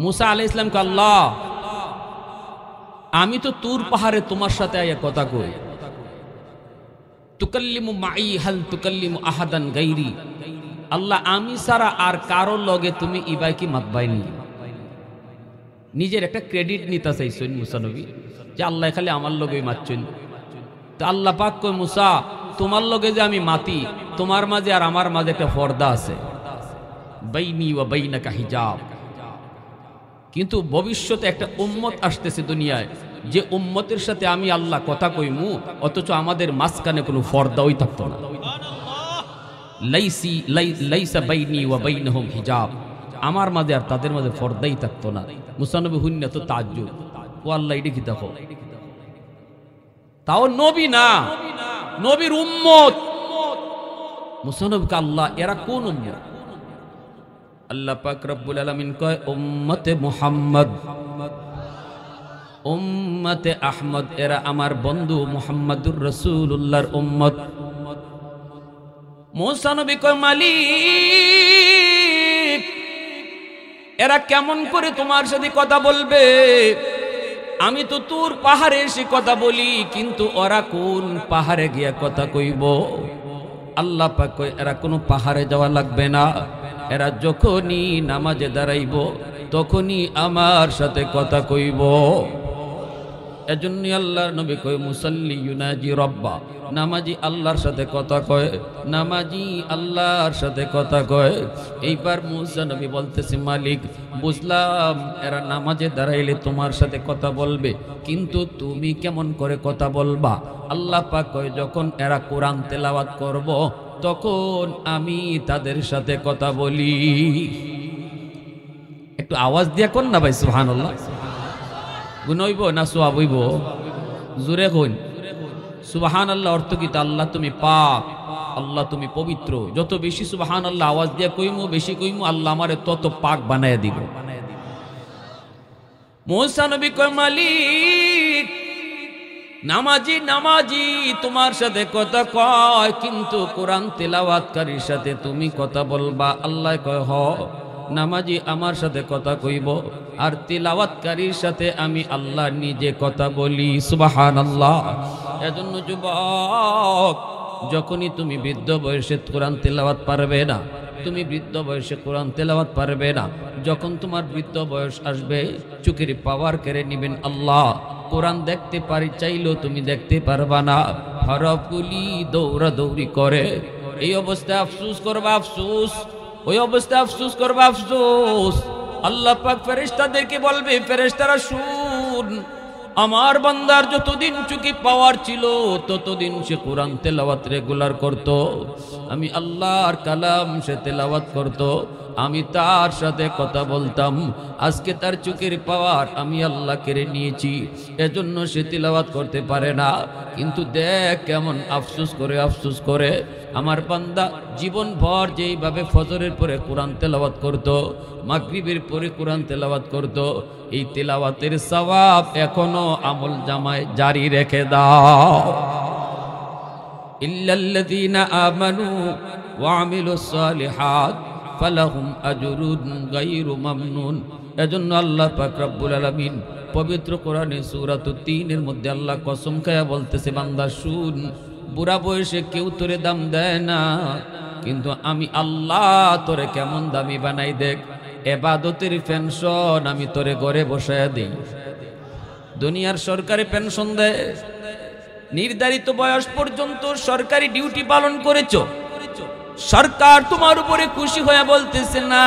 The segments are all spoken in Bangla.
মুসা আলাইহিস সালাম কে আল্লাহ আমি তো তুর পাহাড়ে তোমার সাথে আয়া কথা কই, তুকাল্লিমু মাই হাল তুকাল্লিমু আহাদান গায়রি, আল্লাহ আমি সারা আর কারো লগে তুমি ইবাই কি মাতবাইনি। নিজের একটা ক্রেডিট নিতে চাইছেন মুসা নবী যে আল্লাহ খালি আমার লগেই মাতছেন। তো আল্লাহ পাক কয় মুসা তোমার লগে যে আমি মাতি, তোমার মাঝে আর আমার মাঝে একটা পর্দা আছে, বাইনি ওয়া বাইনাকা হিজাব। কিন্তু ভবিষ্যতে একটা উম্মত আসতেছে দুনিয়ায়, যে উম্মতের সাথে আমি আল্লাহ কথা কইমু, অথচ আমাদের মাঝখানে কোনো পর্দাই থাকতো না। লাইসা বাইনি ওয়া বাইনহুম হিজাব, আমার মাঝে আর তাদের মাঝে পর্দাই থাকতো না। মুসা নবী হুন্না তো তাজ্জুব, ও আল্লাহ এটা কি দেখো, তাও নবী না, নবীর উম্মত। মুসা নবীকে আল্লাহ এরা কোন উম্মত? আল্লাহ পাক রব্বুল আলামিন কয় উম্মতে মুহাম্মদ, উম্মতে আহমদ, এরা আমার বন্ধু মুহাম্মাদুর রাসূলুল্লাহর উম্মত। মুসা নবী কয় মালিক এরা কেমন করে তোমার সাথে কথা বলবে? আমি তো তোর পাহাড়ে এসে কথা বলি, কিন্তু ওরা কোন পাহাড়ে গিয়া কথা কইব? আল্লাহ পাক কয় এরা কোনো পাহাড়ে যাওয়া লাগবে না, এরা যখনই নামাজে দাঁড়াইব তখনই আমার সাথে কথা কইব। এজন্য আল্লাহর নবী কয় মুসাল্লি ইউনাজি রব্বা, নামাজি আল্লাহর সাথে কথা কয়, নামাজি আল্লাহর সাথে কথা কয়। এইবার মুসা নবী বলতেছে মালিক বুঝলাম এরা নামাজে দাঁড়াইলে তোমার সাথে কথা বলবে, কিন্তু তুমি কেমন করে কথা বলবা? আল্লাহ পাক কয় যখন এরা কোরআন তেলাওয়াত করব তখন আমি তাদের সাথে কথা বলি। একটু আওয়াজ দিয়া কোন না ভাই সুবহানাল্লাহ। গুণ হইব না সোয়াব হইব? জোরে কইন সুবহানাল্লাহ। অর্থ কি? আল্লাহ তুমি পাক, আল্লাহ তুমি পবিত্র। যত বেশি সুবহানাল্লাহ আওয়াজ দিয়া কইমু, বেশি কইমু, আল্লাহ আমারে তত পাক বানায়া দিব। মুসা নবী কয় মালিক নামাজি নামাজি তোমার সাথে কথা কয়, কিন্তু কোরআন তেলাওয়াতকারীর সাথে তুমি কথা বলবা। আল্লাহ কয় হ, নামাজি আমার সাথে কথা কইব, আর তিলাওয়াতকারীর সাথে আমি আল্লাহ নিজে কথা বলি। সুবহানাল্লাহ। এজন্য যুবক, যখনই তুমি বৃদ্ধ বয়সে কোরআন তেলাওয়াত পারবে না, তুমি বৃদ্ধ বয়সে কোরআন তেলাওয়াত পারবে না, যখন তোমার বৃদ্ধ বয়স আসবে চোখের পাওয়ার কেড়ে নিবেন আল্লাহ। কোরআন দেখতে পারি চাইলেও তুমি দেখতে পারবা না, হরফগুলি দৌড়াদৌড়ি করে। এই অবস্থায় আফসোস করবা, আফসোস। ওই অবস্থায় আফসোস করবা, আফসোস। আল্লাহ পাক ফেরেশতাদেরকে বলবে ফেরেশতারা শুন, আমার বান্দার যতদিন চোখে পাওয়ার ছিল ততদিন সে কোরআন তেলাওয়াত রেগুলার করত, আমি আল্লাহর কালাম সে তেলাওয়াত করত, আমি তার সাথে কথা বলতাম। আজকে তার চোখের পাওয়ার আমি আল্লাহ কেড়ে নিয়েছি, এজন্য সে তেলাওয়াত করতে পারে না। কিন্তু দেখ কেমন আফসোস করে, আফসোস করে। আমার বান্দা জীবন ভর যেইভাবে ফজরের পরে কোরআন তেলাওয়াত করত, মাগরিবের পরে কোরআন তেলাওয়াত করত, এই তেলাওয়াতের সওয়াব এখনো আমল জামায় জারি রেখে দাও। ইল্লাল্লাযীনা আমানু ওয়া আমিলুস সালিহাত ফালাহুম আজরুন গায়রু মামনুন। এজন্য আল্লাহ পাক রব্বুল আলামিন পবিত্র কোরআনে সূরাতুত তিনের মধ্যে আল্লাহ কসম খায়া বলতেছে, বান্দা শুন, বুড়া বয়সে কেউ তোরে দাম দেয় না, কিন্তু আমি আল্লাহ তোরে কেমন দামি বানাই দেখ। এবাদতের পেনশন আমি তোরে ঘরে বসায়া দিই। দুনিয়ার সরকারি পেনশন দেয়, নির্ধারিত বয়স পর্যন্ত সরকারি ডিউটি পালন করেছো, সরকার তোমার উপরে খুশি হয়ে বলতেছে না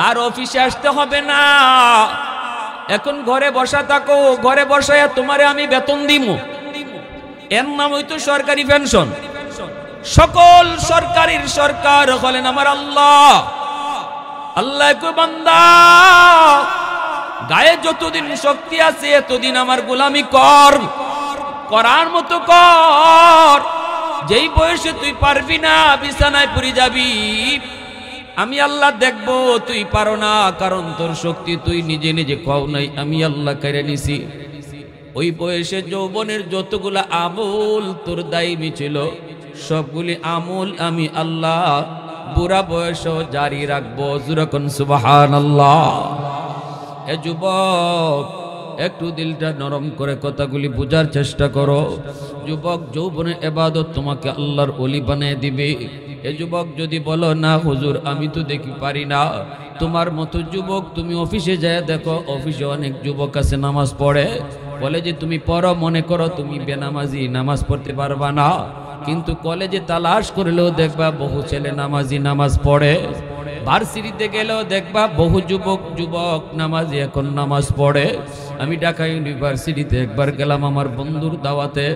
আর অফিসে আসতে হবে না, এখন ঘরে বসা থাকো, ঘরে বসায়া তোমারে আমি বেতন দিমু। এর নাম হইতো সরকারি পেনশন। সকল সরকারের সরকার হলেন আমার আল্লাহ। আল্লাহ কো বান্দা, গায়ে যতদিন শক্তি আছে এতদিন আমার গোলামি কর, করার মতো কর। যেই বয়সে তুই পারবি না, বিছানায় পড়ে যাবি, আমি আল্লাহ দেখবো তুই পারো না, কারণ তোর শক্তি তুই নিজে নিজে কও নাই, আমি আল্লাহ কেড়ে নিছি। ওই বয়সে যৌবনের যতগুলা আমল তোর দায়ী ছিল, সবগুলি আমল আমি আল্লাহ বুড়া বয়সও জারি রাখবো। যেরকম সুবহানাল্লাহ। এ যুবক, একটু দিলটা নরম করে কথাগুলি বোঝার চেষ্টা করো। যুবক, যৌবনে ইবাদত তোমাকে আল্লাহর ওলি বানিয়ে দিবে। এ যুবক যদি বলো না হুজুর আমি তো দেখি পারি না, তোমার মতো যুবক তুমি অফিসে যায় দেখো, অফিসে অনেক যুবক আছে নামাজ পড়ে, বলে যে তুমি পড়ো, মনে করো তুমি বেনামাজি, নামাজ পড়তে পারবা না। কিন্তু কলেজে তালাশ করলেও দেখবা বহু ছেলে নামাজি, নামাজ পড়ে। ভার্সিটিতে গেলেও দেখবা বহু যুবক নামাজি এখন নামাজ পড়ে। আমি ঢাকা ইউনিভার্সিটিতে একবার গেলাম আমার বন্ধুর দাওয়াতে,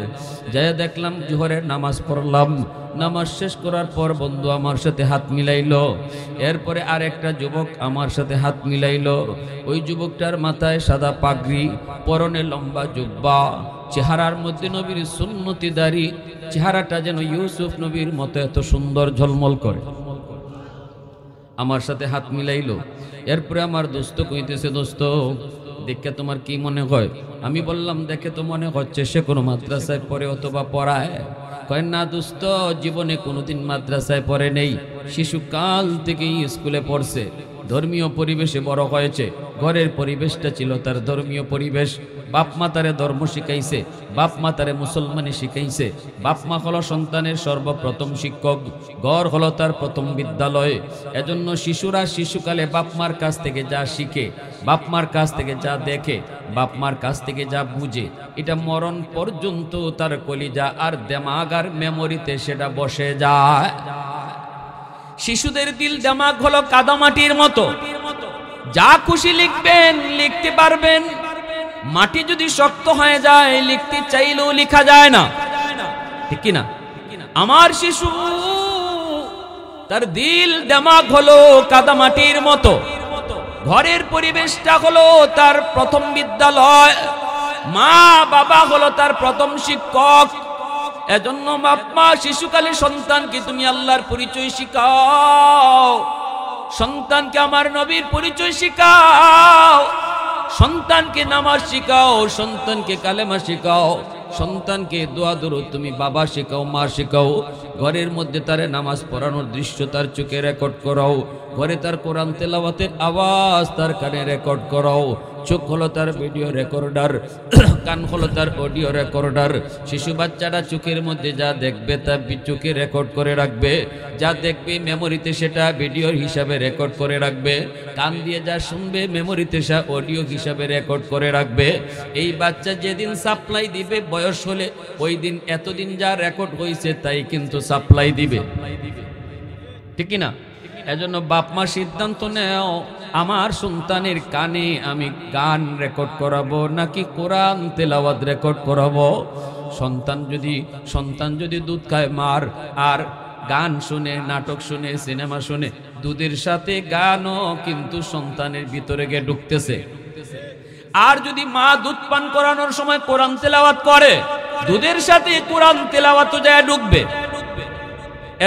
যাই দেখলাম জোহরের নামাজ পড়লাম। নামাজ শেষ করার পর বন্ধু আমার সাথে হাত মিলাইলো, এরপরে আরেকটা যুবক আমার সাথে হাত মিলাইলো। ওই যুবকটার মাথায় সাদা পাগড়ি, পরনে লম্বা জুব্বা, চেহারার মধ্যে নবীর সুন্নতি দাড়ি, চেহারাটা যেন ইউসুফ নবীর মতো এত সুন্দর ঝলমল করে। আমার সাথে হাত মিলাইলো। এরপরে আমার দোস্ত কইতেছে, দোস্ত দেখে তোমার কি মনে হয়? আমি বললাম দেখে তো মনে হচ্ছে সে কোনো মাদ্রাসায় পড়ে অথবা পড়ায়। কয় না দোস্ত, জীবনে কোনোদিন মাদ্রাসায় পড়ে নেই, শিশুকাল থেকেই স্কুলে পড়ছে, ধর্মীয় পরিবেশে বড় হয়েছে। ঘরের পরিবেশটা ছিল তার ধর্মীয় পরিবেশ। বাপ মা তারে ধর্ম শিখাইছে, বাপ মা তারে মুসলমানি শিখাইছে। বাপ মা হলো সন্তানের সর্বপ্রথম শিক্ষক, ঘর হলো তার প্রথম বিদ্যালয়। এজন্য শিশুরা শিশুকালে বাপ মার কাছ থেকে যা শিখে, বাপ মার কাছ থেকে যা দেখে, বাপ মার কাছ থেকে যা বুঝে, এটা মরণ পর্যন্ত তার কলিজা আর দেমাগ আর মেমোরিতে সেটা বসে যায়। শিশুদের দিল দেমাগ হলো কাদামাটির মতো, যা খুশি লিখবেন লিখতে পারবেন। মাটি যদি শক্ত হয়ে যায় লিখতে চাইলেও লেখা যায় না, ঠিক কি না? আমার শিশু, তার দিল দেমাগ হলো কাদামাটির মতো। ঘরের পরিবেশটা হলো তার প্রথম বিদ্যালয়, মা বাবা হলো তার প্রথম শিক্ষক। এজন্য বাপ মা শিশুকালে সন্তানকে তুমি আল্লাহর পরিচয় শিখাও, সন্তানকে আমার নবীর পরিচয় শিখাও, সন্তানকে নামাজ শিখাও, সন্তানকে কালেমা শিখাও, সন্তানকে দোয়া দরুদ তুমি বাবা শেখাও, মা শেখাও। ঘরের মধ্যে তারে নামাজ পড়ানোর দৃশ্য তার চোখে রেকর্ড করাও, ঘরে তার কোরআন তেলাওয়াতের আওয়াজ তার কানে রেকর্ড করাও। চোখ হলো তার ভিডিও রেকর্ডার, কান হলো তার অডিও রেকর্ডার। শিশু বাচ্চাটা চোখের মধ্যে যা দেখবে তা চোখে রেকর্ড করে রাখবে, যা দেখবে মেমোরিতে সেটা ভিডিওর হিসাবে রেকর্ড করে রাখবে, কান দিয়ে যা শুনবে মেমোরিতে সে অডিও হিসাবে রেকর্ড করে রাখবে। এই বাচ্চা যেদিন সাপ্লাই দিবে বয়স হলে, ওই দিন এতদিন যা রেকর্ড হয়েছে তাই কিন্তু সাপ্লাই দিবে, ঠিক না? এজন্য বাপ মা সিদ্ধান্ত নেও, আমার সন্তানের কানে আমি গান রেকর্ড করাবো নাকি কোরআন তেলাওয়াত রেকর্ড করাবো। সন্তান যদি দুধ খায় মার আর গান শুনে, নাটক শুনে, সিনেমা শুনে, দুধের সাথে গানও কিন্তু সন্তানের ভিতরে গিয়ে ঢুকতেছে। আর যদি মা দুধ পান করানোর সময় কোরআন তেলাওয়াত করে, দুধের সাথে কোরআন তেলাওয়াতও যায় ঢুকবে।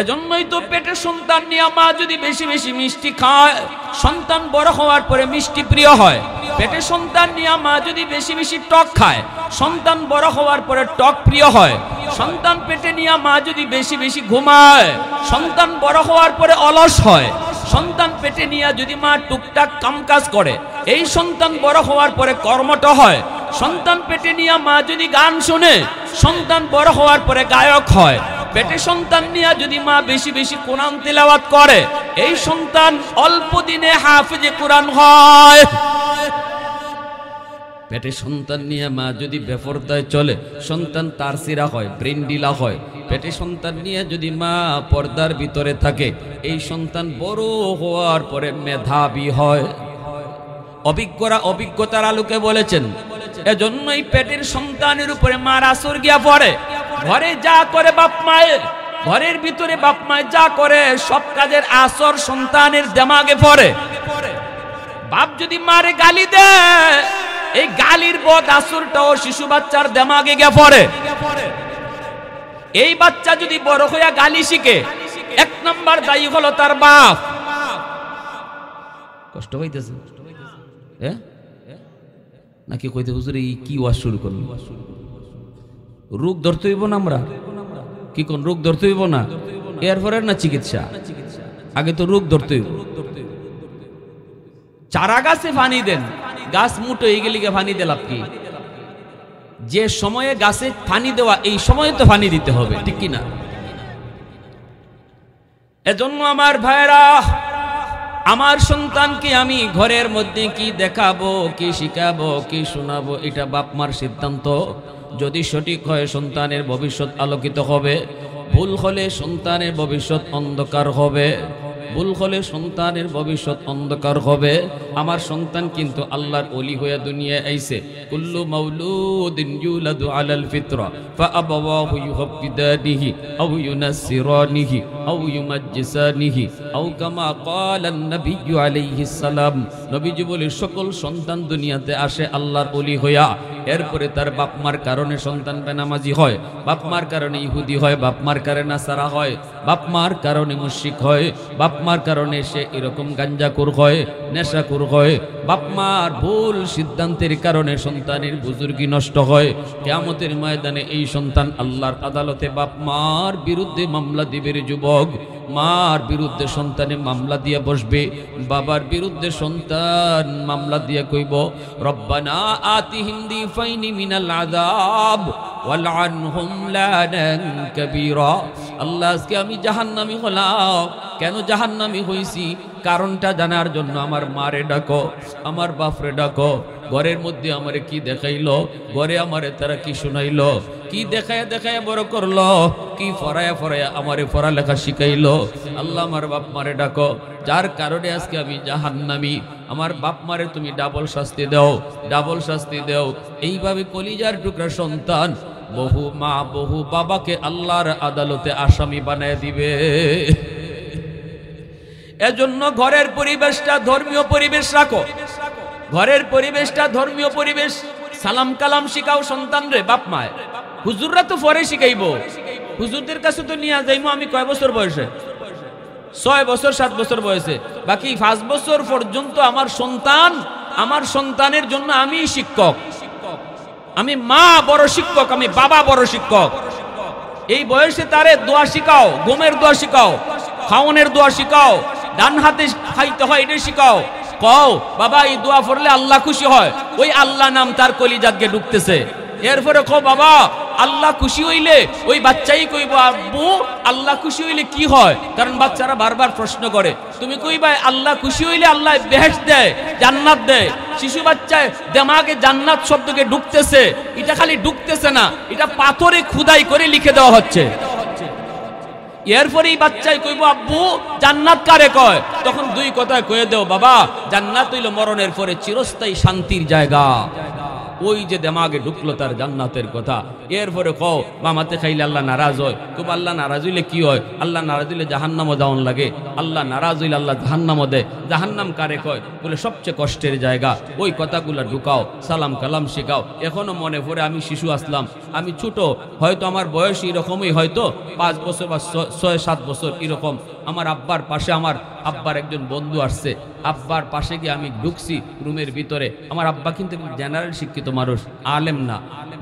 এজন্যই তো পেটে সন্তান নিয়ে মা যদি বেশি বেশি মিষ্টি খায়, সন্তান বড় হওয়ার পরে মিষ্টি প্রিয় হয়। পেটে সন্তান নিয়ে মা যদি বেশি বেশি টক খায়, সন্তান বড় হওয়ার পরে টক প্রিয় হয়। সন্তান পেটে নিয়ে মা যদি বেশি বেশি ঘুমায়, সন্তান বড় হওয়ার পরে অলস হয়। সন্তান পেটে নিয়ে যদি মা টুকটাক কামকাজ করে, এই সন্তান বড় হওয়ার পরে কর্মঠ হয়। সন্তান পেটে নিয়ে মা যদি গান শুনে, সন্তান বড় হওয়ার পরে গায়ক হয়। পেটে সন্তান নিয়ে যদি মা বেশি বেশি কোরআন তেলাওয়াত করে, এই সন্তান অল্প দিনে হাফেজে কোরআন হয়। পেটে সন্তান নিয়ে মা যদি বেপরদায় চলে, সন্তান তারসিরা হয়, ব্রেন্ডিলা হয়। পেটে সন্তান নিয়ে যদি মা পর্দার ভিতরে থাকে, এই সন্তান বড় হওয়ার পরে মেধাবী হয়। অভিজ্ঞরা অভিজ্ঞতার আলোকে বলেছেন, এজন্যই পেটের সন্তানের উপরে মার আসর গিয়া পড়ে। ঘরে যা করে বাপ মায়ের, ঘরের ভিতরে বাপ মায়ের যা করে সব কাজের আসর সন্তানের দেমাগে পড়ে। বাপ যদি মারে গালি দেয়, এই গালির বদ আসরটাও শিশু বাচ্চার দেমাগে গিয়া পড়ে। এই বাচ্চা যদি বড় হইয়া গালি শিখে, এক নাম্বার দায়ী হলো তার বাপ। কষ্ট হইতেছে নাকি কইতে হুজুর এই কি ওয়াজ শুরু করলো? রোগ ধরতে হইব না, আমরা কি কোন রোগ ধরতে হইব না, এরপরে না চিকিৎসা। আগে তো রোগ ধরতে হইব। চারা গাছে পানি দেন, গাছ মুটো হয়ে গেলে পানি দিলাম কি? যে সময়ে গাছে পানি দেওয়া এই সময়ে তো পানি দিতে হবে, ঠিক কিনা? এজন্য আমার ভাইরা, আমার সন্তানকে আমি ঘরের মধ্যে কি দেখাবো, কি শিখাবো, কি শোনাবো, এটা বাপ মার সিদ্ধান্ত। যদি সঠিক হয় সন্তানের ভবিষ্যৎ আলোকিত হবে, ভুল হলে সন্তানের ভবিষ্যৎ অন্ধকার হবে, ভুল হলে সন্তানের ভবিষ্যৎ অন্ধকার হবে। আমার সন্তান কিন্তু আল্লাহর ওলি হয়ে দুনিয়ায় আইছে। কুল্লু মাউলুদিন ইউলাদু আলাল ফিতরা ফাআবাওয়াহু ইউহাব্বিদানিহি আও ইউনাসসিরানিহি আও ইউমাজ্জিসানিহি আও কামা ক্বালান নবিয়্যু আলাইহিস সালাম। নবীজি বলে সকল সন্তান দুনিয়াতে আসে আল্লাহর ওলি হইয়া, এরপরে তার বাপ মার কারণে সন্তান বেনামাজি হয়, বাপ মার কারণে ইহুদি হয়, বাপ মার কারণে নাসারা হয়, বাপ মার কারণে মুশরিক হয়, বাপ মার কারণে সে এরকম গাঞ্জাখোর হয়, নেশাখোর হয়, বাপ মার ভুল সিদ্ধান্তের কারণে সন্তানের বুজুর্গি নষ্ট হয়। কিয়ামতের ময়দানে এই সন্তান আল্লাহর আদালতে বাপ মার বিরুদ্ধে মামলা দিবে। যুবক, মার বিরুদ্ধে সন্তানে মামলা দিয়ে বসবে, বাবার বিরুদ্ধে সন্তান মামলা দিয়ে কইব রব্বানা আতিহিম দিফাইনি মিনাল আযাব ওয়ালআনহুম লানান কাবীরা। আল্লাহ, আজকে আমি জাহান্নামী হলাম। কেন জাহান্নামী হইছি? কারণটা জানার জন্য আমার মারে ডাকো, আমার বাপরে ডাকো। ঘরের মধ্যে আমারে কি দেখাইলো, ঘরে আমারে তারা কি শুনাইলো, কি দেখায় দেখায় বড় করলো, কি ফরায়া ফরায়া আমারে পড়ালেখা শিখাইলো। আল্লাহ, আমার বাপ মারে ডাকো, যার কারণে আজকে আমি জাহান্নামী। আমার বাপ মারে তুমি ডাবল শাস্তি দাও, ডাবল শাস্তি দাও। এইভাবে কলিজার টুকরা সন্তান বহু মা বহু বাবাকে আল্লাহর আদালতে আসামি বানায় দিবে। এজন্য ঘরের পরিবেশটা ধর্মীয় পরিবেশ রাখো, ঘরের পরিবেশটা ধর্মীয় পরিবেশ। সালাম কালাম শিখাও সন্তান রে, বাপ মায়। হুজুররা তো পরে শিখাইবো, হুজুরদের কাছে তো নিয়ে যাইবো আমি কয় বছর বয়সে? 6 বছর 7 বছর বয়সে। বাকি 5 বছর পর্যন্ত আমার সন্তান, আমার সন্তানের জন্য আমি শিক্ষক, আমি মা বড় শিক্ষক, আমি বাবা বড় শিক্ষক। এই বয়সে তারে দোয়া শিখাও, ঘুমের দোয়া শিখাও, খাওয়ানোর দোয়া শিখাও, ডান হাতে খাইতে হয় এটা শিখাও। কও বাবা এই দোয়া পড়লে আল্লাহ খুশি হয়, ওই আল্লাহ নাম তার কলিজাতকে ঢুকতেছে। এরপরে কও বাবা আল্লাহ খুশি হইলে, ওই বাচ্চাই কইব আব্বু আল্লাহ খুশি হইলে কি হয়? কারণ বাচ্চারা বারবার প্রশ্ন করে। তুমি কইবা আল্লাহ খুশি হইলে আল্লাহ বেহেশত দেয়, জান্নাত দেয়। শিশু বাচ্চায় দেমাগে জান্নাত শব্দকে ঢুকতেছে। এটা খালি ঢুকতেছে না, এটা পাথরে খোদাই করে লিখে দেওয়া হচ্ছে। এরপরে এই বাচ্চাই কইব আব্বু জান্নাত কারে কয়? তখন দুই কথায় কয়ে দেও বাবা জান্নাত হইল মরণের পরে চিরস্থায়ী শান্তির জায়গা। ওই যে দেমাগে ঢুকলো তার জান্নাতের কথা। এরপরে কও মামাতে খাইলে আল্লাহ নারাজ হয়। খুব আল্লাহ নারাজ হইলে কি হয়? আল্লাহ নারাজ হইলে জাহান্নামও যাওয়ান লাগে। আল্লাহ নারাজ হইলে আল্লাহ জাহান্নামও দেয়। জাহান্নাম কারে কয়? বলে সবচেয়ে কষ্টের জায়গা। ওই কথাগুলো ঢুকাও, সালাম কালাম শেখাও। এখনো মনে পড়ে আমি শিশু আসলাম, আমি ছোট, হয়তো আমার বয়স এরকমই, হয়তো 5 বছর বা 6-7 বছর এরকম। আমার আব্বার পাশে আমার আব্বার একজন বন্ধু আসছে, আব্বার পাশে গিয়ে আমি ঢুকছি রুমের ভিতরে। আমার আব্বা কিন্তু জেনারেল শিক্ষিত মানুষ, আলেম না।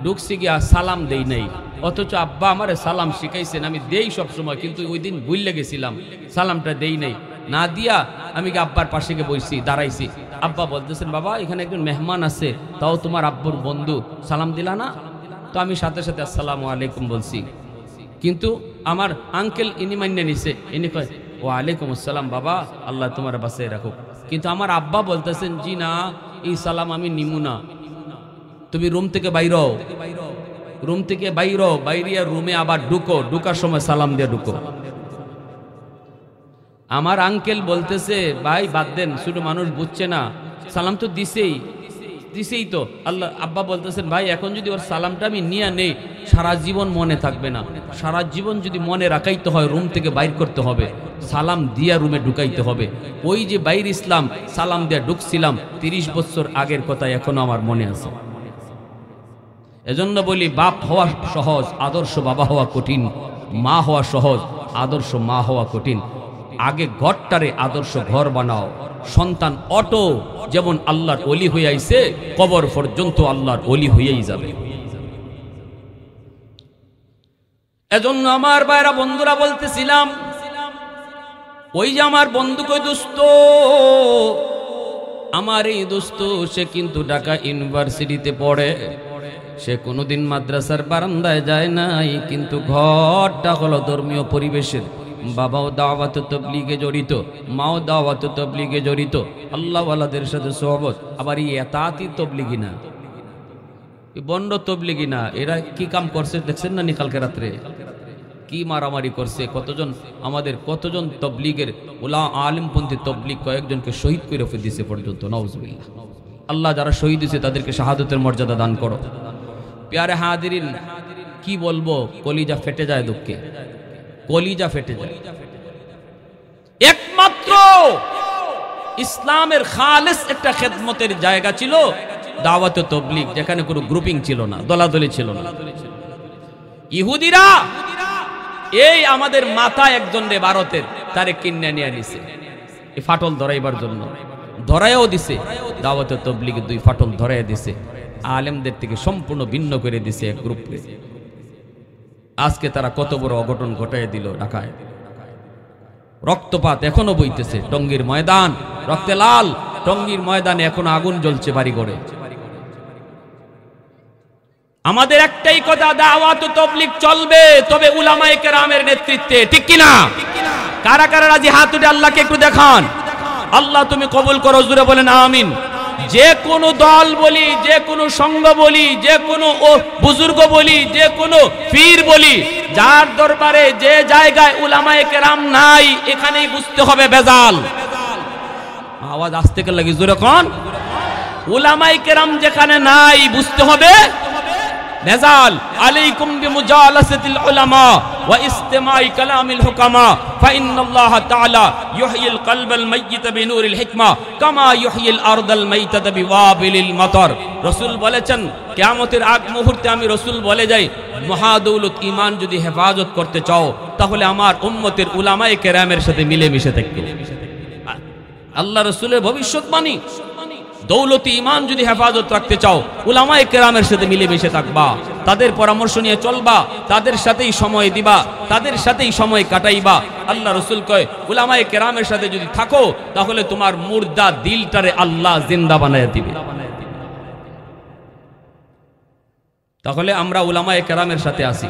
ঢুকছি গিয়া সালাম দেই নাই, অথচ আব্বা আমারে সালাম শিখাইছেন, আমি দেই সব সময়, কিন্তু ওই দিন ভুলে গেছিলাম, সালামটা দেই নাই। না দিয়া আমি আব্বার পাশে গিয়ে বসছি, দাঁড়াইছি। আব্বা বলতেছেন বাবা এখানে একজন মেহমান আছে, তাও তোমার আব্বুর বন্ধু, সালাম দিলা না? তো আমি সাথে সাথে আসসালামু আলাইকুম বলছি, কিন্তু আমার আঙ্কেল ইনি মান্য নিছে, ইনি কয় ওয়ালাইকুম আসসালাম বাবা, আল্লাহ তোমার বাসায় রাখুক। কিন্তু আমার আব্বা বলতেছেন জি না, এই সালাম আমি নিমু না, তুমি রুম থেকে বাইর, রুম থেকে বাইর, বাইরিয়া রুমে আবার ঢুকো, ঢুকার সময় সালাম দিয়ে ঢুকো। আমার আঙ্কেল বলতেছে ভাই বাদ দেন, ছোট মানুষ বুঝছে না, সালাম তো দিছেই দিছেই তো। আল্লাহ আব্বা বলতেছেন ভাই এখন যদি ওর সালামটা আমি নিয়ে নেই সারা জীবন মনে থাকবে না, সারা জীবন যদি মনে রাখাইতে হয় রুম থেকে বাইর করতে হবে, সালাম দিয়া রুমে ঢুকাইতে হবে। ওই যে বাইর ইসলাম সালাম দিয়া ঢুকছিলাম 30 বছর আগের কথা এখনো আমার মনে আছে। এজন্য বলি বাপ হওয়া সহজ, আদর্শ বাবা হওয়া কঠিন। মা হওয়া সহজ, আদর্শ মা হওয়া কঠিন। আগে ঘরটারে আদর্শ ঘর বানাও। সন্তান অটো যেমন আল্লাহর ওলি হয়ে আইছে, কবর পর্যন্ত আল্লাহর ওলি হয়েই যাবে। এজন্য আমার ভাইরা বন্ধুরা বলতেছিলাম, ওই যে আমার বন্ধু কই দোস্ত, আমার এই দোস্ত সে কিন্তু ঢাকা ইউনিভার্সিটিতে পড়ে, সে কোনোদিন মাদ্রাসার বারান্দায় যায় নাই, কিন্তু ঘরটা হলো ধর্মীয় পরিবেশের। বাবাও দাওয়াত তাবলীগে জড়িত, মাও দাওয়াত তাবলীগে জড়িত, আল্লাহওয়ালাদের সাথে সোহবত। আবার এই এতাতি তাবলীগি না, বন্ড তাবলীগি না। এরা কি কাম করছে দেখছেন না? কালকে রাত্রে কি মারামারি করছে, কতজন আমাদের কতজন তাবলীগের ওলা আলিমপন্থী তাবলীগ কয়েকজনকে শহীদ করে দিয়েছে পর্যন্ত। নাউজুবিল্লাহ। আল্লাহ যারা শহীদ হয়েছে তাদেরকে শাহাদতের মর্যাদা দান করো। প্যারে হাজিরিন, কি বলবো, কলিজা ফেটে যায় দুঃখে, কলিজা ফেটে যায়। একমাত্র ইসলামের খালেস একটা খেদমতের জায়গা ছিল দাওয়াত তাবলীগ, যেখানে কোনো গ্রুপিং ছিল না, দলাদলি ছিল না। ইহুদিরা এই আমাদের মাথা একজন রে ভারতের, তারে কিনে নিয়ে নিছে এই ফাটল ধরাইবার জন্য, ধরাইও দিছে। দাওয়াত তাবলীগে 2 ফাটল ধরাই দিছে, আলেমদের থেকে সম্পূর্ণ ভিন্ন করে দিছে এক গ্রুপকে। আজকে তারা কত বড় অঘটন ঘটাই দিল ঢাকায়। রক্তপাত এখনো বইতেছে, টঙ্গীর ময়দান রক্তে লাল, টঙ্গীর ময়দানে এখনো আগুন জ্বলছে বাড়ি ঘরে। আমাদের একটাই কথা, দাওয়াত তাবলীগ চলবে, তবে উলামায়ে কেরামের নেতৃত্বে, ঠিক কিনা? কারা কারা রাজি হাত উঠে আল্লাহকে একটু দেখান। আল্লাহ তুমি কবুল করো, জোরে বলেন আমিন। যে কোনো দল বলি, যে কোনো সংঘ বলি, যে কোনো বুজুর্গ বলি, যে কোনো পীর বলি, যার দরবারে যে জায়গায় উলামায়ে কেরাম নাই, এখানেই বুঝতে হবে ভেজাল। আওয়াজ আসতে কে লাগি, জোরে কোন? উলামায়ে কেরাম যেখানে নাই, বুঝতে হবে ভেজাল। আলাইকুম বিমুজালাসাতিল উলামা ওয়া ইসতিমাই কালামিল হুকামা ফাইন্নাল্লাহা তাআলা ইউহয়িল কলবাল মাইয়িতা বিনূরিল হিকমা কামা ইউহয়িল আরদাল মাইতাতা বিওয়াবিলিল মাতার। রাসূল বলেছেন, কিয়ামতের আগ মুহূর্তে আমি রাসূল বলে যাই, মহাদৌলত ঈমান যদি হেফাজত করতে চাও, তাহলে আমার উম্মতের উলামায়ে কেরামের সাথে মিলেমিশে থাকবে। আল্লাহ রাসূলের ভবিষ্যৎবাণী, দৌলতি ঈমান যদি হেফাজত রাখতে চাও, উলামায়ে কেরামের সাথে মিলেমিশে থাকবা, তাদের পরামর্শ নিয়ে চলবা, তাদের সাথেই সময় দিবা, তাদের সাথেই সময় কাটাইবা। আল্লাহ রাসূল কয়, উলামায়ে কেরামের সাথে যদি থাকো, তাহলে তোমার মুর্দা দিলটারে আল্লাহ জিন্দা বানায় দিবে। তাহলে আমরা উলামায়ে কেরামের সাথে আছি,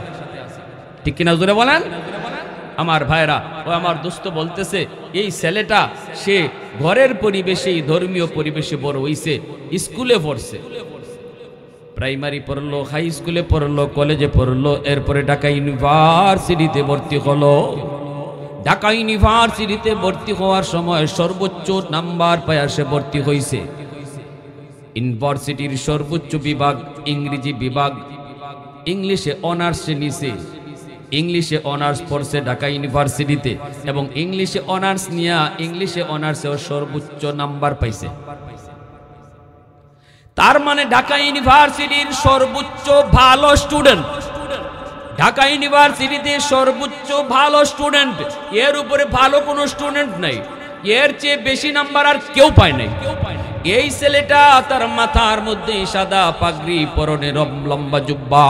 ঠিক কিনা জোরে বলেন? আমার ভাইরা, ও আমার দোস্ত বলতেছে, এই ছেলেটা সে ঘরের পরিবেশেই ধর্মীয় পরিবেশে বড় হইছে, স্কুলে পড়ছে, প্রাইমারি পড়লো, হাই স্কুলে পড়লো, কলেজে পড়লো, এরপরে ঢাকা ইউনিভার্সিটিতে ভর্তি হলো। ঢাকা ইউনিভার্সিটিতে ভর্তি হওয়ার সময় সর্বোচ্চ নাম্বার পায়া সে ভর্তি হইছে। ইউনিভার্সিটির সর্বোচ্চ বিভাগ ইংরেজি বিভাগ, ইংলিশে অনার্স নিছে, ইংলিশে অনার্স পড়ছে ঢাকা ইউনিভার্সিটিতে, এবং ইংলিশে অনার্স নিয়া ইংলিশে অনার্সেও সর্বোচ্চ নাম্বার পাইছে। তার মানে ঢাকা ইউনিভার্সিটির সর্বোচ্চ ভালো স্টুডেন্ট, ঢাকা ইউনিভার্সিটিতে সর্বোচ্চ ভালো স্টুডেন্ট, এর উপরে ভালো কোনো স্টুডেন্ট নাই, এর চেয়ে বেশি নাম্বার আর কেউ পায় নাই। এই ছেলেটা, তার মাথার মধ্যে সাদা পাগড়ি, পরনে লম্বা জুব্বা,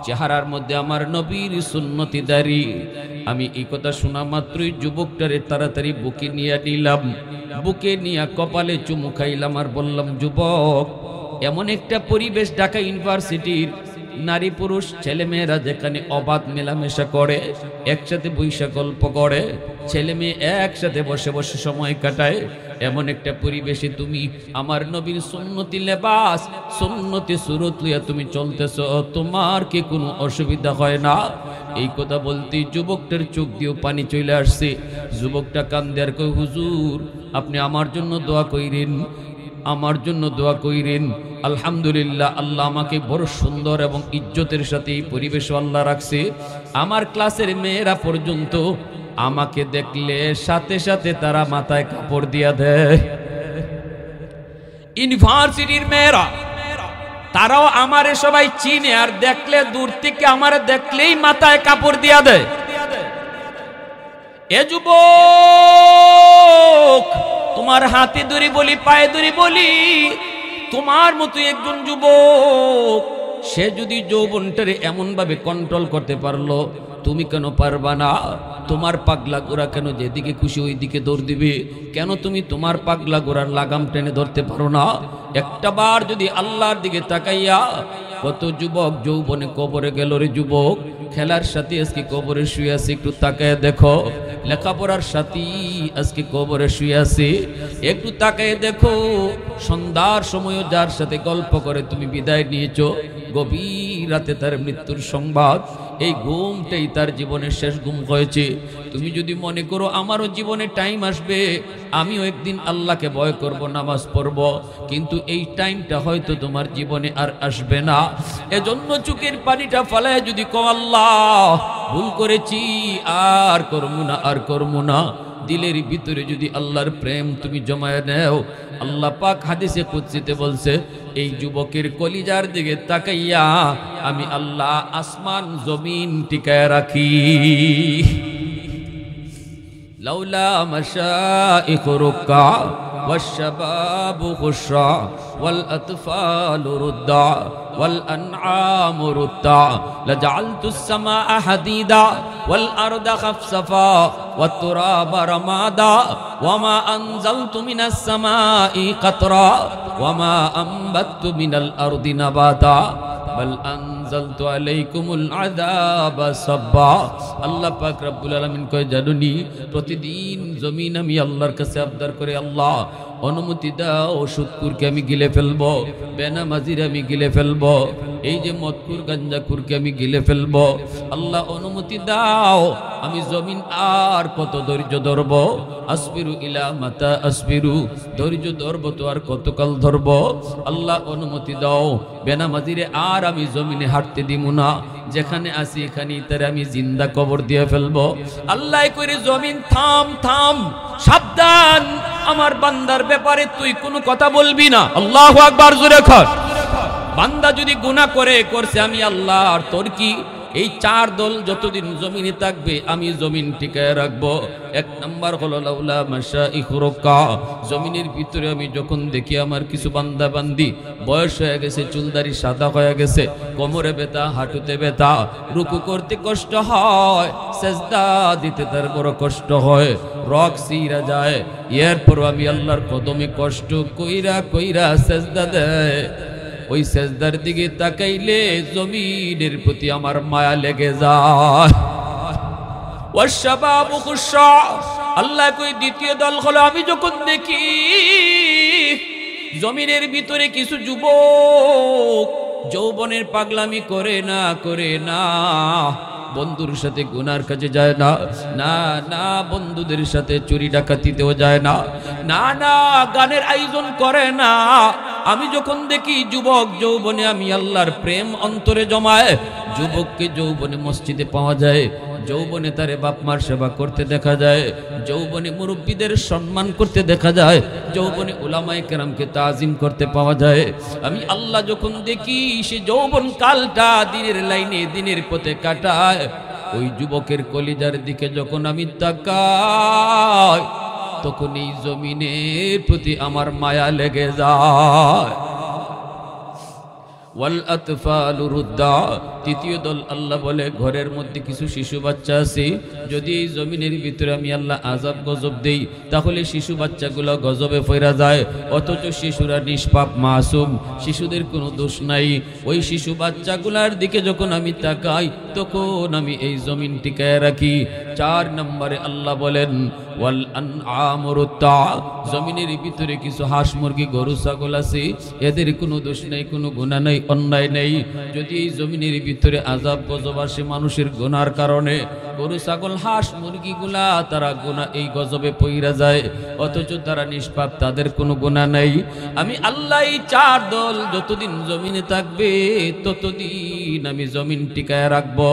চেহারার মধ্যে আমার নবীর সুন্নতি দাড়ি। আমি এই কথা শোনা মাত্রই যুবকটারে তাড়াতাড়ি বুকে নিয়ে নিলাম, বুকে নিয়ে কপালে চুমু খাইলাম আর বললাম, যুবক, এমন একটা পরিবেশ ঢাকা ইউনিভার্সিটির, নারী পুরুষ ছেলে মেয়েরা যেখানে অবাধ মেলামেশা করে, একসাথে বৈশা গল্প করে, ছেলে মেয়ে একসাথে বসে বসে সময় কাটায়, এমন একটা পরিবেশে তুমি আমার নবীর সুন্নতি লেবাস, সুন্নতি সুরত লইয়া তুমি চলতেছ, তোমার কি কোনো অসুবিধা হয় না? এই কথা বলতেই যুবকটার চোখ দিয়ে পানি চলে আসছে। যুবকটা কান্দে আর কই, হুজুর, আপনি আমার জন্য দোয়া কইরেন, আমার জন্য দোয়া কইরেন। আলহামদুলিল্লাহ, আল্লাহ আমাকে বড় সুন্দর এবং ইজ্জতের সাথে এই পরিবেশ আল্লাহ রাখছে। আমার ক্লাসের মেয়েরা পর্যন্ত আমাকে দেখলে সাথে সাথে তারা মাথায় কাপড় দিয়া দেয়। ইউনিভার্সিটির মেয়েরা, তারাও আমারে সবাই চিনে, আর দেখলে দূর থেকে আমারে দেখলেই মাথায় কাপড় দিয়া দেয়। এ যুবক, তোমার হাতে ধরি বলি, পায়ে ধরি বলি, তোমার মতো একজন যুবক, সে যদি যৌবনটারে এমন ভাবে কন্ট্রোল করতে পারলো, তুমি কেন পারবা না? তোমার পাগলা গোরা কেন যেদিকে খুশি ওই দিকে দৌড় দিবে? কেন তুমি তোমার পাগলা গোরার লাগাম টেনে ধরতে পারো না? একটা বার যদি আল্লাহর দিকে তাকাইয়া, কত যুবক যৌবনে কবরে গেল রে যুবক, খেলার সাথে আজকে কবরে শুয়ে আছে, একটু তাকায় দেখো। লেখাপড়ার সাথী আজকে কবরে শুয়ে আছে, একটু তাকায় দেখো। সন্ধ্যার সময়ও যার সাথে গল্প করে তুমি বিদায় নিয়েছো, গভীর রাতে তার মৃত্যুর সংবাদ, এই ঘুমটাই তার জীবনের শেষ ঘুম হয়েছে। তুমি যদি মনে করো আমারও জীবনে টাইম আসবে, আমিও একদিন আল্লাহকে ভয় করব, নামাজ পড়ব, কিন্তু এই টাইমটা হয়তো তোমার জীবনে আর আসবে না। এজন্য চোখের পানিটা ফালায় যদি কও আল্লাহ ভুল করেছি, আর করবো না, আর করবো না, দিলের ভিতরে যদি আল্লাহর প্রেম তুমি জমায়ে নেও, আল্লাহ পাক হাদিসে কুদসিতে বলছে, এই যুবকের কলিজার দিকে তাকাইয়া আমি আল্লাহ আসমান জমিন টিকায় রাখি। লাউলা মাশাইখ রুকা والشباب خشع والأطفال رضع والأنعام رتع لجعلت السماء حديدا والأرض خفصفا والتراب رمادا وما أنزلت من السماء قطرا وما أنبت من الأرض نباتا بل أنزلت عليكم العذاب صبا। আল্লাহ পাক রব্বুল আলামিন কয়, জানুনি প্রতিদিন জমিন আমি আল্লাহর কাছে আবদার করে, আল্লাহ অনুমতি দাও সুদকুরকে আমি গিলে ফেলবো, বেনামাজির আমি গিলে ফেলবো, এই যে মদকুর গাঞ্জাকুরকে আমি গিলে ফেলবো। আল্লাহ অনুমতি দাও, আমি জমিন আর কত ধৈর্য ধরব? আসবিরু ইলা মাতা আসবিরু, ধৈর্য ধরবো তো আর কতকাল ধরবো? আল্লাহ অনুমতি দাও, বেনামাজিরে আর আমি জমিনে হাঁটতে দিব না, যেখানে আসি এখানেই তার আমি জিন্দা কবর দিয়ে ফেলবো। আল্লাহ করে জমিন থাম থাম, সাবধান, আমার বান্দার ব্যাপারে তুই কোনো কথা বলবি না। আল্লাহু আকবার, জোরে কর। বান্দা যদি গুনাহ করছে, আমি আল্লাহ আর তোর কি? এই চার দল যতদিন জমিনে থাকবে আমি জমিন টিকায় রাখবো। এক নাম্বার হলো লাউলা মাশাইখ রুকা, জমিনের ভিতরে আমি যখন দেখি আমার কিছু বান্দা বান্দি বয়স হয়ে গেছে, চুলদারি সাদা হয়ে গেছে, কোমরে ব্যথা, হাঁটুতে ব্যথা, রুকু করতে কষ্ট হয়, সেজদা দিতে তার বড় কষ্ট হয়, রক সিরা যায়, এরপর আমি আল্লাহর কদমে কষ্ট কইরা কইরা সেজদা দেয়, ওই সেজদার দিকে তাকাইলে জমিনের প্রতি আমার মায়া লেগে যায়। ওয়াশবাবু খুশা, আল্লাহ কই দ্বিতীয় দল হলো আমি যখন দেখি জমিনের ভিতরে কিছু যুবক যৌবনের পাগলামি করে না, বন্ধুর সাথে গুনার কাজে যায় না, না না বন্ধুদের সাথে চুরি ডাকাতিতেও যায় না, না না গানের আয়োজন করে না। আমি যখন দেখি যুবক যৌবনে আমি আল্লাহর প্রেম অন্তরে জমায়, যুবককে যৌবনে মসজিদে পাওয়া যায়, যৌবনে তারে বাপ মার সেবা করতে দেখা যায়, যৌবনে মুরব্বীদের সম্মান করতে দেখা যায়, যৌবনে উলামায়ে কেরামকে তাজিম করতে পাওয়া যায়। আমি আল্লাহ যখন দেখি সে যৌবন কালটা দিনের লাইনে দিনের পথে কাটায়, ওই যুবকের কলিজার দিকে যখন আমি তাকাই, তখন এই জমিনের প্রতি আমার মায়া লেগে যায়। ওয়াল আতফালু রুদ্দা, তৃতীয় দল আল্লাহ বলে ঘরের মধ্যে কিছু শিশু বাচ্চা আছে, যদি এই জমিনের ভিতরে আমি আল্লাহ আযাব গজব দেই, তাহলে শিশু বাচ্চাগুলো গজবে পড়া যায়, অথচ শিশুরা নিষ্পাপ মাসুম, শিশুদের কোনো দোষ নাই। ওই শিশু বাচ্চাগুলার দিকে যখন আমি তাকাই, তখন আমি এই জমিন টিকায় রাখি। 4 নম্বরে আল্লাহ বলেন ওয়াল আনআমু রুত্তা, জমিনের ভিতরে কিছু হাঁস মুরগি গরু ছাগল আছে, এদের কোনো দোষ নাই, কোনো গুনাহ নাই, অন্যায় নেই। যদি এই জমিনের ভিতরে আযাব গজব আসে মানুষের গুনার কারণে, গরু ছাগল হাঁস মুরগিগুলা তারা গুনাহ এই গজবে পইরা যায়, অথচ তারা নিষ্পাপ, তাদের কোনো গুনাহ নাই। আমি আল্লাহ এই 4 দল যতদিন জমিনে থাকবে ততদিন আমি জমিন টিকায় রাখবো।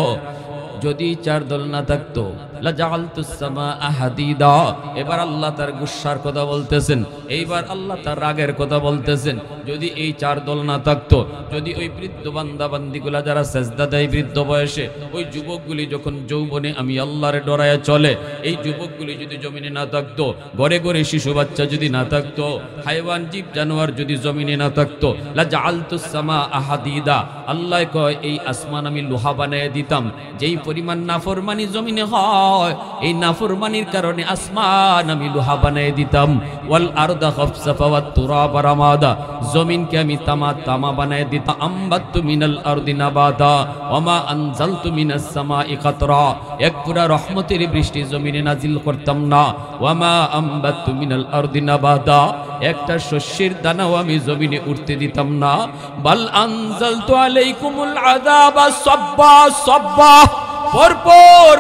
যদি 4 দল না থাকতো লাজাআলতুস সামাআ হাদিদা, এবার আল্লাহ তার গুসার কথা বলতেছেন, এইবার আল্লাহ তার রাগের কথা বলতেছেন। যদি এই 4 দল না থাকতো, যদি ওই বৃদ্ধ বান্দা বান্দিগুলা যারা সেজদা দেয় বৃদ্ধ বয়সে, ওই যুবকগুলি যখন যৌবনে আমি আল্লাহরে ডরায়া চলে, এই যুবকগুলি যদি জমিনে না থাকতো, ঘরে ঘরে শিশু বাচ্চা যদি না থাকতো, হাইওয়ান জীব জানোয়ার যদি জমিনে না থাকতো, লাজাআলতুস সামাআ হাদিদা, আল্লাহ কয় এই আসমান আমি লোহা বানায় দিতাম, যেই পরিমাণ নাফরমানি জমিনে হয়, এই নাফরমানির কারণে আসমান আমি লোহা বানিয়ে দিতাম। ওয়াল আরদা খাফসাফা ওয়াত তুরাবা রামাদা, জমিনকে আমি তামা বানিয়ে দিতাম। আম্বাতু মিনাল আরদি নাবাতা ওয়া মা আনজালতু মিনাস সামাই কাতরা, এক পুরা রহমতের বৃষ্টি জমিনে নাজিল করতাম না। ওয়া মা আম্বাতু মিনাল আরদি নাবাতা, একটা শস্যের দানাও আমি জমিনে উঠতে দিতাম না। বাল আনজালতু আলাইকুমুল আযাবা সাব্বা সাব্বা, পরপর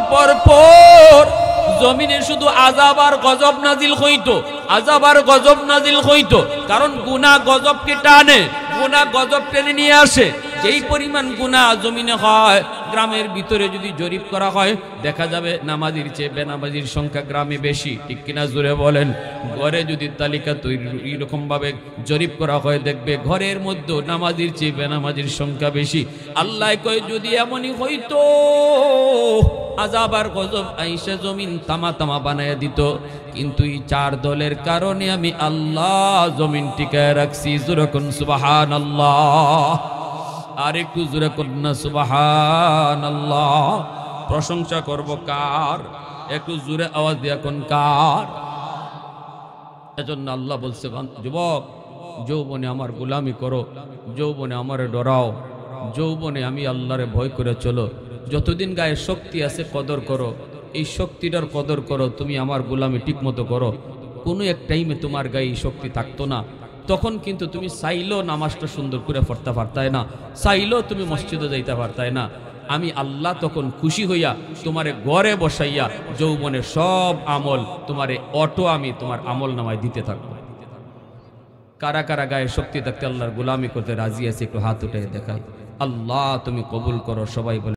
জমিনে শুধু আযাব আর গজব নাজিল হইতো, আযাব আর গজব নাজিল হইতো। কারণ গুনাহ গজবকে টানে, গুনাহ গজব টেনে নিয়ে আসে। যেই পরিমাণ গুনাহ জমিনে হয়, গ্রামের ভিতরে যদি জরিপ করা হয় দেখা যাবে নামাজির চেয়ে বেনামাজির সংখ্যা গ্রামে বেশি, ঠিক কিনা জোরে বলেন। ঘরে যদি তালিকা তৈরি এরকম ভাবে জরিপ করা হয় দেখবে ঘরের মধ্যে নামাজির চেয়ে বেনামাজির সংখ্যা বেশি। আল্লাহ কয় যদি এমনই হইতো আযাব আর গজব আইসা জমিন তামা বানায় দিত, কিন্তু এই চার দলের কারণে আমি আল্লাহ জমিন টিকায় রাখছি। জোরে কোন সুবহানাল্লাহ, আর একটু জোরে কন্যা সুবহানাল্লাহ। প্রশংসা করব কার? একটু জোরে আওয়াজ দিয়া কোন কার? এজন্য আল্লাহ বলছে, যুবক যৌবনে আমার গোলামি করো, যৌবনে আমারে ডরাও, যৌবনে আমি আল্লাহরে ভয় করে চলো। যতদিন গায়ে শক্তি আছে কদর করো, এই শক্তিটার কদর করো, তুমি আমার গোলামি ঠিক মতো করো। কোনো এক টাইমে তোমার গায়ে এই শক্তি থাকতো না, তখন কিন্তু তুমি চাইলেও নামাজটা সুন্দর করে পড়তে পারতাই না, চাইলেও তুমি মসজিদে যাইতে পারতাই না। আমি আল্লাহ তখন খুশি হইয়া তোমারে ঘরে বসাইয়া যৌবনের সব আমল তোমারে অটো আমি তোমার আমল নামায় দিতে থাকবো। কারা কারা গায়ে শক্তি থাকতে আল্লাহর গোলামি করতে রাজি আছে? একটু হাত উঠে দেখাই। আল্লাহ তুমি কবুল করো। সবাই বলে